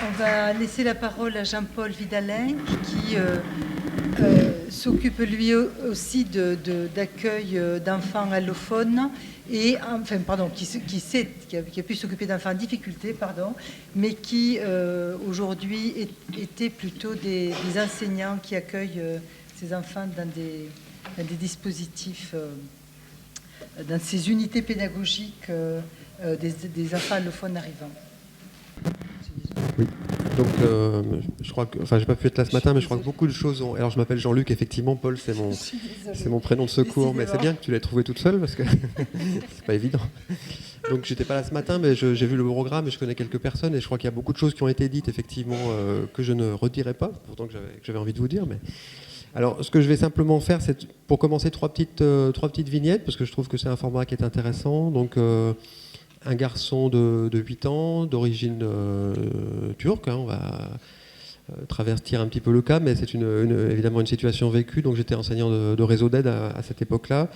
On va laisser la parole à Jean-Paul Vidalin qui s'occupe lui aussi d'accueil d'enfants allophones et enfin pardon qui a pu s'occuper d'enfants en difficulté mais qui aujourd'hui était plutôt des enseignants qui accueillent ces enfants dans des dispositifs dans ces unités pédagogiques des enfants allophones arrivants. Oui, donc je crois que, enfin j'ai pas pu être là ce matin, mais je crois que beaucoup de choses ont... Alors je m'appelle Jean-Luc, effectivement, Paul c'est mon prénom de secours, mais c'est bien que tu l'aies trouvé toute seule parce que c'est pas évident. Donc j'étais pas là ce matin, mais j'ai vu le programme et je connais quelques personnes et je crois qu'il y a beaucoup de choses qui ont été dites effectivement que je ne redirai pas, pourtant que j'avais envie de vous dire. Mais alors ce que je vais simplement faire, c'est pour commencer trois petites vignettes parce que je trouve que c'est un format qui est intéressant. Donc un garçon de 8 ans, d'origine turque, on va traverser un petit peu le cas, mais c'est évidemment une situation vécue, donc j'étais enseignant de réseau d'aide à cette époque-là,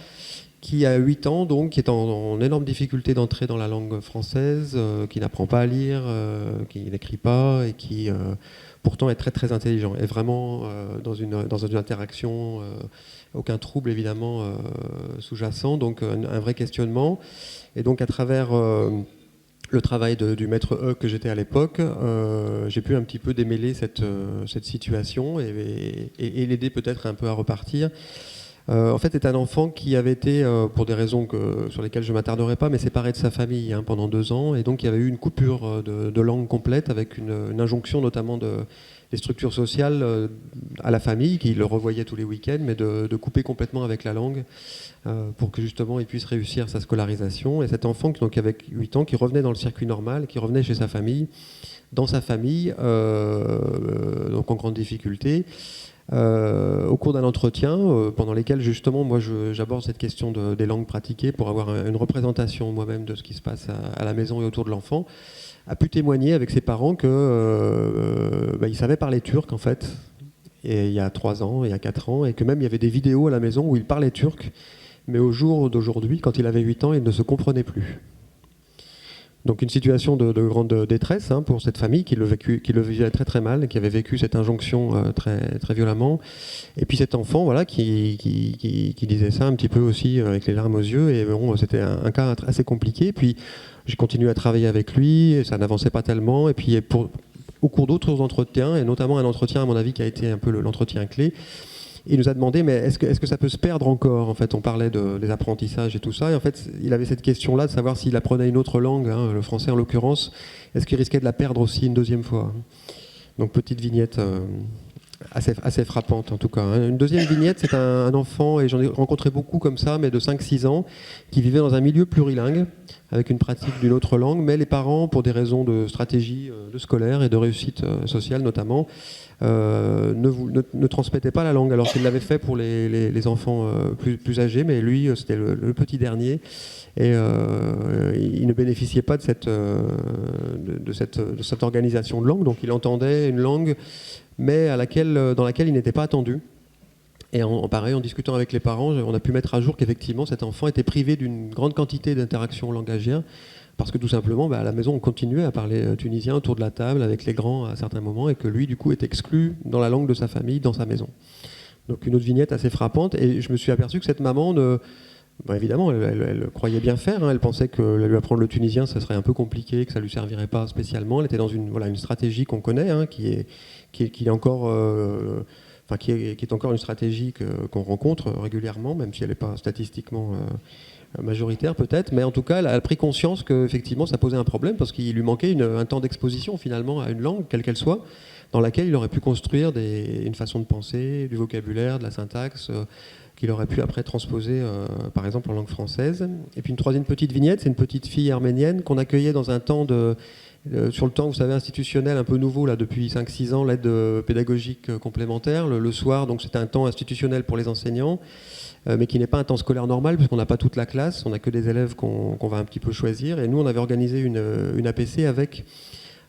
qui a 8 ans, donc qui est en énorme difficulté d'entrer dans la langue française, qui n'apprend pas à lire, qui n'écrit pas, et qui pourtant est très très intelligent, et vraiment dans une interaction, aucun trouble évidemment sous-jacent, donc un vrai questionnement. Et donc à travers le travail du maître E que j'étais à l'époque, j'ai pu un petit peu démêler cette situation et l'aider peut-être un peu à repartir. En fait, c'est un enfant qui avait été, pour des raisons sur lesquelles je ne m'attarderai pas, mais séparé de sa famille pendant 2 ans. Et donc il y avait eu une coupure de langue complète avec une injonction notamment des structures sociales à la famille, qui le revoyait tous les week-ends, mais de couper complètement avec la langue pour que justement il puisse réussir sa scolarisation. Et cet enfant donc, avec 8 ans qui revenait dans le circuit normal, qui revenait chez sa famille, dans sa famille, donc en grande difficulté, au cours d'un entretien pendant lesquels justement moi j'aborde cette question des langues pratiquées pour avoir une représentation moi-même de ce qui se passe à la maison et autour de l'enfant, a pu témoigner avec ses parents que il savait parler turc en fait, et il y a 3 ans, il y a 4 ans, et que même il y avait des vidéos à la maison où il parlait turc, mais au jour d'aujourd'hui, quand il avait 8 ans, il ne se comprenait plus. Donc une situation de grande détresse pour cette famille qui le vivait très très mal, qui avait vécu cette injonction très, très violemment. Et puis cet enfant qui disait ça un petit peu aussi avec les larmes aux yeux. Et bon, c'était un cas assez compliqué. Puis j'ai continué à travailler avec lui, et ça n'avançait pas tellement. Et puis au cours d'autres entretiens, et notamment un entretien à mon avis qui a été un peu l'entretien clé, il nous a demandé, mais est-ce que ça peut se perdre encore ? En fait, on parlait des apprentissages et tout ça. Et en fait, il avait cette question-là de savoir s'il apprenait une autre langue, le français en l'occurrence, est-ce qu'il risquait de la perdre aussi une deuxième fois ? Donc, petite vignette assez frappante en tout cas. Une deuxième vignette, c'est un enfant, et j'en ai rencontré beaucoup comme ça, mais de 5-6 ans, qui vivait dans un milieu plurilingue, avec une pratique d'une autre langue, mais les parents, pour des raisons de stratégie de scolaire et de réussite sociale notamment, ne transmettaient pas la langue, alors qu'ils l'avaient fait pour les enfants plus âgés, mais lui, c'était le petit dernier, et il ne bénéficiait pas de cette organisation de langue, donc il entendait une langue, mais dans laquelle il n'était pas attendu. Et pareil, en discutant avec les parents, on a pu mettre à jour qu'effectivement cet enfant était privé d'une grande quantité d'interactions langagières, parce que tout simplement, à la maison, on continuait à parler tunisien autour de la table avec les grands à certains moments, et que lui, du coup, est exclu dans la langue de sa famille, dans sa maison. Donc une autre vignette assez frappante, et je me suis aperçu que cette maman, évidemment, elle croyait bien faire, elle pensait que lui apprendre le tunisien, ça serait un peu compliqué, que ça ne lui servirait pas spécialement. Elle était dans une stratégie qu'on connaît, qui est encore... qui est encore une stratégie qu'on rencontre régulièrement, même si elle n'est pas statistiquement majoritaire peut-être, mais en tout cas, elle a pris conscience qu'effectivement, ça posait un problème, parce qu'il lui manquait un temps d'exposition finalement à une langue, quelle qu'elle soit, dans laquelle il aurait pu construire une façon de penser, du vocabulaire, de la syntaxe, qu'il aurait pu après transposer, par exemple, en langue française. Et puis une troisième petite vignette, c'est une petite fille arménienne qu'on accueillait dans un temps sur le temps, vous savez, institutionnel un peu nouveau, là, depuis 5-6 ans, l'aide pédagogique complémentaire, le soir, donc c'était un temps institutionnel pour les enseignants, mais qui n'est pas un temps scolaire normal, puisqu'on n'a pas toute la classe, on n'a que des élèves qu'on va un petit peu choisir, et nous, on avait organisé une APC avec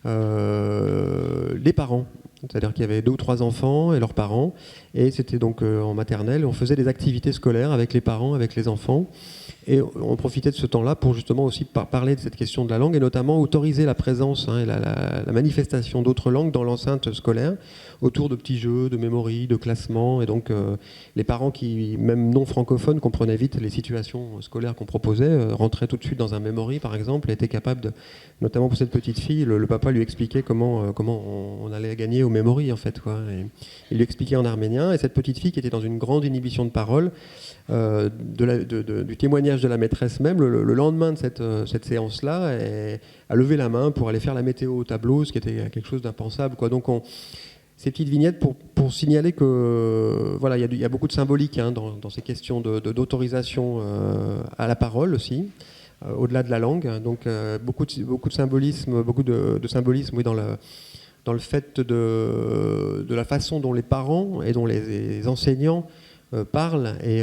les parents, c'est-à-dire qu'il y avait 2 ou 3 enfants et leurs parents, et c'était donc en maternelle, on faisait des activités scolaires avec les parents, avec les enfants, Et on profitait de ce temps-là pour justement aussi parler de cette question de la langue et notamment autoriser la présence et la manifestation d'autres langues dans l'enceinte scolaire autour de petits jeux, de mémories, de classements. Et donc les parents qui, même non francophones, comprenaient vite les situations scolaires qu'on proposait, rentraient tout de suite dans un memory par exemple, et étaient capables de, notamment pour cette petite fille, le papa lui expliquait comment on allait gagner au memory en fait, quoi. Et il lui expliquait en arménien, et cette petite fille qui était dans une grande inhibition de parole, du témoignage de la maîtresse même, le lendemain de cette séance-là, a levé la main pour aller faire la météo au tableau, ce qui était quelque chose d'impensable, quoi. Donc ces petites vignettes pour signaler que voilà, il y a beaucoup de symbolique dans ces questions d'autorisation à la parole aussi, au-delà de la langue. Donc beaucoup de symbolisme, oui, dans le fait de la façon dont les parents et dont les enseignants parlent et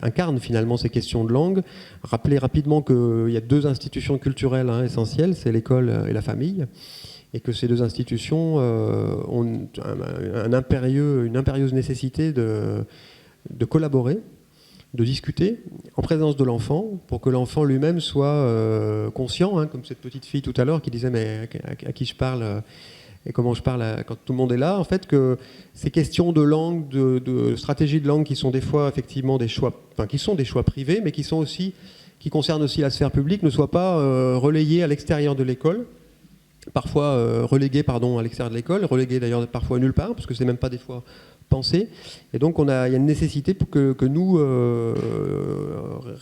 incarnent finalement ces questions de langue. Rappeler rapidement qu'il y a 2 institutions culturelles essentielles, c'est l'école et la famille, et que ces 2 institutions ont une impérieuse nécessité de collaborer, de discuter en présence de l'enfant, pour que l'enfant lui-même soit conscient, comme cette petite fille tout à l'heure qui disait mais à qui je parle et comment je parle quand tout le monde est là, en fait, que ces questions de langue, de stratégie de langue qui sont des fois effectivement des choix privés, mais qui concernent aussi la sphère publique, ne soient pas relayées à l'extérieur de l'école, parfois reléguées à l'extérieur de l'école, reléguées d'ailleurs parfois nulle part, parce que c'est même pas des fois pensé. Et donc il y a une nécessité pour que nous,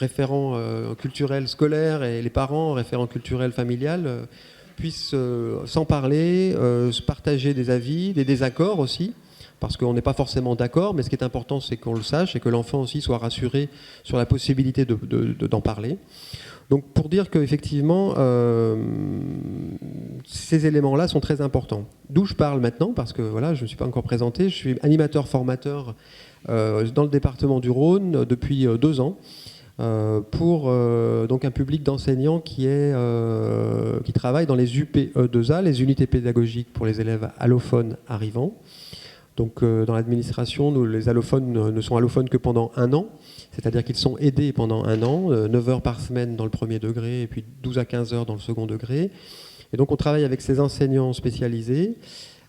référents culturels scolaires, et les parents, référents culturels familiales, puissent s'en parler, se partager des avis, des désaccords aussi, parce qu'on n'est pas forcément d'accord, mais ce qui est important, c'est qu'on le sache et que l'enfant aussi soit rassuré sur la possibilité d'en parler. Donc pour dire qu'effectivement, ces éléments-là sont très importants. D'où je parle maintenant, parce que voilà, je ne me suis pas encore présenté, je suis animateur-formateur dans le département du Rhône depuis 2 ans, pour donc un public d'enseignants qui travaille dans les UPE2A, les unités pédagogiques pour les élèves allophones arrivants. Donc dans l'administration, les allophones ne sont allophones que pendant 1 an, c'est-à-dire qu'ils sont aidés pendant 1 an, 9 heures par semaine dans le premier degré et puis 12 à 15 heures dans le second degré. Et donc on travaille avec ces enseignants spécialisés,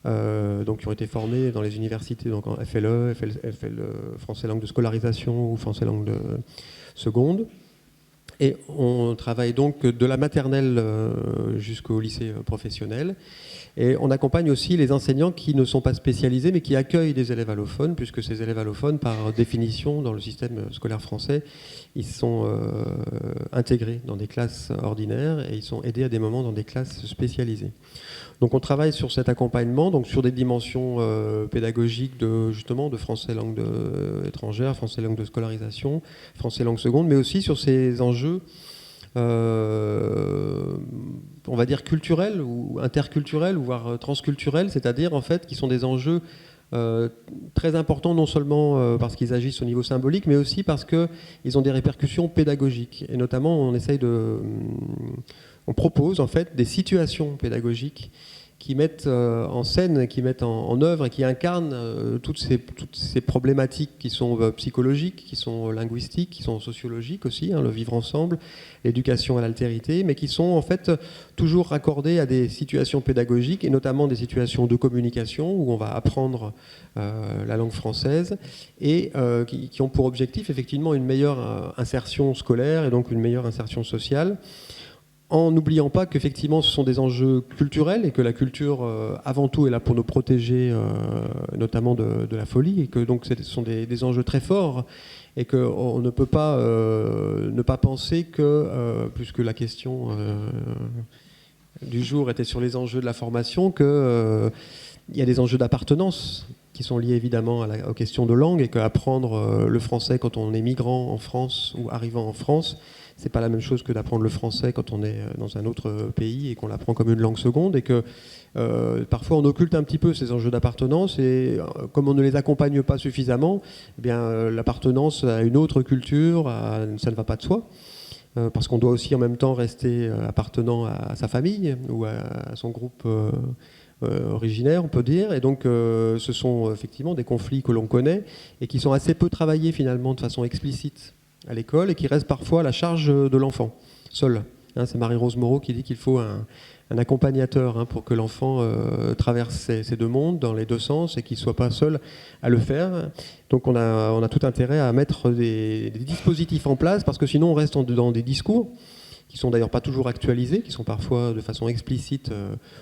donc qui ont été formés dans les universités, donc en FLE, français langue de scolarisation ou français langue de seconde. Et on travaille donc de la maternelle jusqu'au lycée professionnel. Et on accompagne aussi les enseignants qui ne sont pas spécialisés, mais qui accueillent des élèves allophones, puisque ces élèves allophones, par définition, dans le système scolaire français, ils sont intégrés dans des classes ordinaires et ils sont aidés à des moments dans des classes spécialisées. Donc on travaille sur cet accompagnement, donc sur des dimensions pédagogiques de français langue étrangère, français langue de scolarisation, français langue seconde, mais aussi sur ces enjeux on va dire culturels ou interculturels, voire transculturels, c'est-à-dire en fait qui sont des enjeux très importants, non seulement parce qu'ils agissent au niveau symbolique, mais aussi parce qu'ils ont des répercussions pédagogiques. Et notamment, on propose en fait des situations pédagogiques qui mettent en scène, qui mettent en œuvre et qui incarnent toutes ces problématiques qui sont psychologiques, qui sont linguistiques, qui sont sociologiques aussi, le vivre ensemble, l'éducation à l'altérité, mais qui sont en fait toujours raccordées à des situations pédagogiques et notamment des situations de communication où on va apprendre la langue française et qui ont pour objectif effectivement une meilleure insertion scolaire et donc une meilleure insertion sociale, en n'oubliant pas qu'effectivement ce sont des enjeux culturels et que la culture avant tout est là pour nous protéger notamment de la folie, et que donc ce sont des enjeux très forts et qu'on ne peut pas ne pas penser que, puisque la question du jour était sur les enjeux de la formation, qu'il y a des enjeux d'appartenance qui sont liés évidemment aux questions de langue, et qu'apprendre le français quand on est migrant en France ou arrivant en France, c'est pas la même chose que d'apprendre le français quand on est dans un autre pays et qu'on l'apprend comme une langue seconde, et que parfois on occulte un petit peu ces enjeux d'appartenance, et comme on ne les accompagne pas suffisamment, eh bien, l'appartenance à une autre culture, ça ne va pas de soi, parce qu'on doit aussi en même temps rester appartenant à sa famille ou à son groupe originaire, on peut dire. Et donc ce sont effectivement des conflits que l'on connaît et qui sont assez peu travaillés finalement de façon explicite à l'école et qui reste parfois à la charge de l'enfant, seul. Hein, c'est Marie-Rose Moreau qui dit qu'il faut un accompagnateur pour que l'enfant traverse ces deux mondes dans les deux sens et qu'il ne soit pas seul à le faire. Donc on a tout intérêt à mettre des dispositifs en place parce que sinon on reste dans des discours qui sont d'ailleurs pas toujours actualisés, qui sont parfois de façon explicite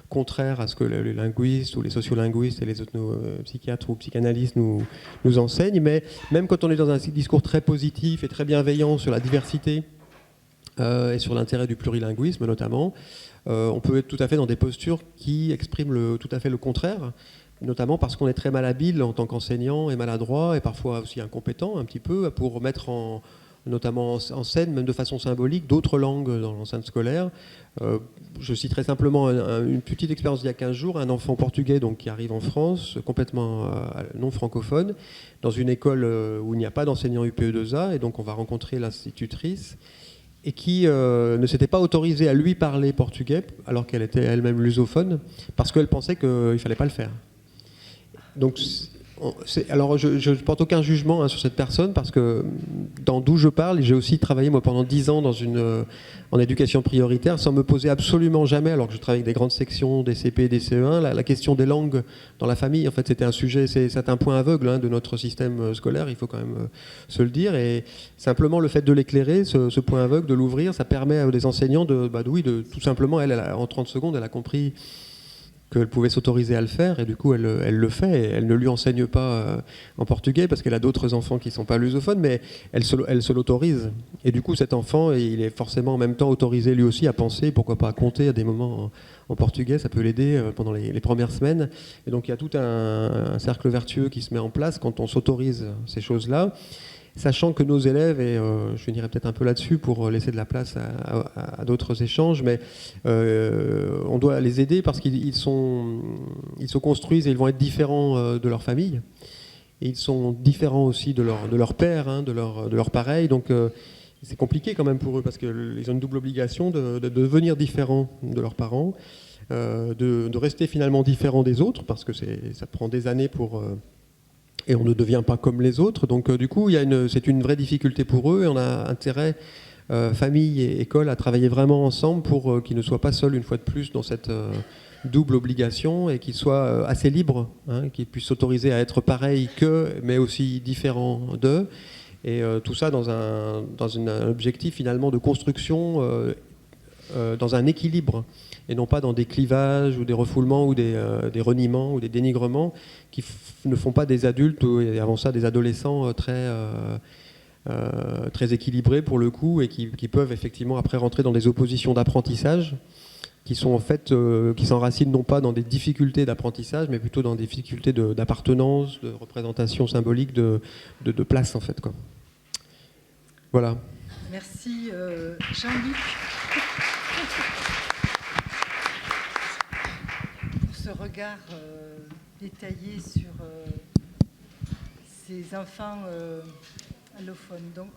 contraires à ce que les linguistes ou les sociolinguistes et les psychiatres ou psychanalystes nous enseignent. Mais même quand on est dans un discours très positif et très bienveillant sur la diversité et sur l'intérêt du plurilinguisme notamment, on peut être tout à fait dans des postures qui expriment tout à fait le contraire, notamment parce qu'on est très malhabile en tant qu'enseignant et maladroit et parfois aussi incompétent un petit peu pour mettre notamment en scène, même de façon symbolique, d'autres langues dans l'enceinte scolaire. Je citerai simplement une petite expérience d'il y a 15 jours, un enfant portugais donc, qui arrive en France, complètement non francophone, dans une école où il n'y a pas d'enseignant UPE2A, et donc on va rencontrer l'institutrice, et qui ne s'était pas autorisée à lui parler portugais, alors qu'elle était elle-même lusophone, parce qu'elle pensait qu'il ne fallait pas le faire. Donc, alors je ne porte aucun jugement sur cette personne, parce que d'où je parle, j'ai aussi travaillé moi, pendant 10 ans en éducation prioritaire, sans me poser absolument jamais, alors que je travaille avec des grandes sections, des CP et des CE1, la question des langues dans la famille, en fait, c'était un sujet, c'est un point aveugle de notre système scolaire, il faut quand même se le dire, et simplement le fait de l'éclairer, ce point aveugle, de l'ouvrir, ça permet à des enseignants de tout simplement, en 30 secondes, elle a compris qu'elle pouvait s'autoriser à le faire, et du coup elle le fait, et elle ne lui enseigne pas en portugais parce qu'elle a d'autres enfants qui ne sont pas lusophones, mais elle se l'autorise. Et du coup cet enfant, il est forcément en même temps autorisé lui aussi à penser, pourquoi pas à compter à des moments en portugais, ça peut l'aider pendant les premières semaines. Et donc il y a tout un cercle vertueux qui se met en place quand on s'autorise ces choses-là. Sachant que nos élèves, et je finirai peut-être un peu là-dessus pour laisser de la place à d'autres échanges, mais on doit les aider parce qu'ils se construisent et ils vont être différents de leur famille. Et ils sont différents aussi de leur père, de leur pareil. Donc c'est compliqué quand même pour eux parce qu'ils ont une double obligation de devenir différents de leurs parents, de rester finalement différents des autres parce que ça prend des années pour... et on ne devient pas comme les autres. Donc du coup, c'est une vraie difficulté pour eux et on a intérêt, famille et école, à travailler vraiment ensemble pour qu'ils ne soient pas seuls une fois de plus dans cette double obligation et qu'ils soient assez libres, qu'ils puissent s'autoriser à être pareils qu'eux, mais aussi différents d'eux. Et tout ça dans un objectif finalement de construction, dans un équilibre, et non pas dans des clivages ou des refoulements ou des reniements ou des dénigrements qui ne font pas des adultes et avant ça des adolescents très équilibrés pour le coup et qui peuvent effectivement après rentrer dans des oppositions d'apprentissage qui sont en fait qui s'enracinent non pas dans des difficultés d'apprentissage mais plutôt dans des difficultés d'appartenance, de représentation symbolique, de place en fait, quoi. Voilà. Merci Jean-Luc. Ce regard détaillé sur ces enfants allophones. Donc,